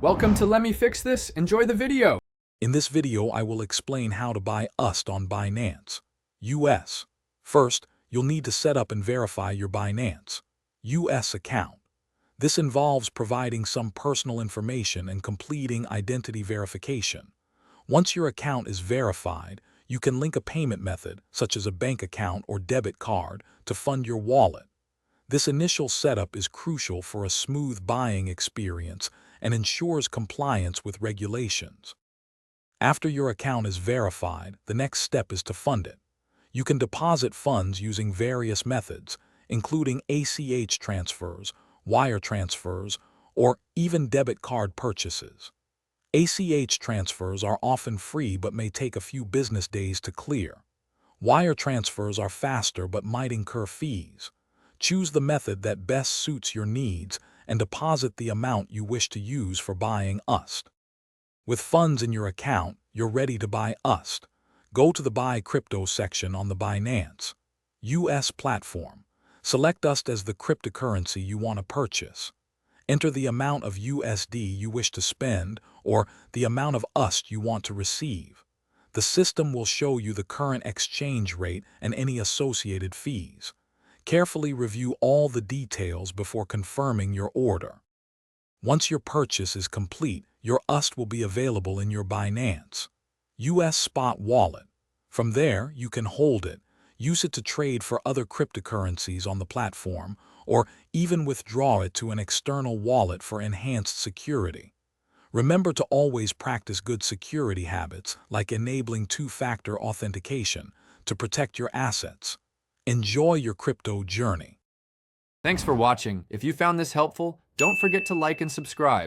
Welcome to Let Me Fix This. Enjoy the video. In this video, I will explain how to buy USD on Binance, US. First, you'll need to set up and verify your Binance, US account. This involves providing some personal information and completing identity verification. Once your account is verified, you can link a payment method, such as a bank account or debit card, to fund your wallet. This initial setup is crucial for a smooth buying experience and ensures compliance with regulations. After your account is verified, the next step is to fund it. You can deposit funds using various methods, including ACH transfers, wire transfers, or even debit card purchases. ACH transfers are often free but may take a few business days to clear. Wire transfers are faster but might incur fees. Choose the method that best suits your needs and deposit the amount you wish to use for buying USD. With funds in your account, you're ready to buy USD. Go to the Buy Crypto section on the Binance US platform. Select USD as the cryptocurrency you want to purchase. Enter the amount of USD you wish to spend or the amount of USD you want to receive. The system will show you the current exchange rate and any associated fees. Carefully review all the details before confirming your order. Once your purchase is complete, your USD will be available in your Binance US spot wallet. From there, you can hold it, use it to trade for other cryptocurrencies on the platform, or even withdraw it to an external wallet for enhanced security. Remember to always practice good security habits like enabling two-factor authentication to protect your assets. Enjoy your crypto journey. Thanks for watching. If you found this helpful, don't forget to like and subscribe.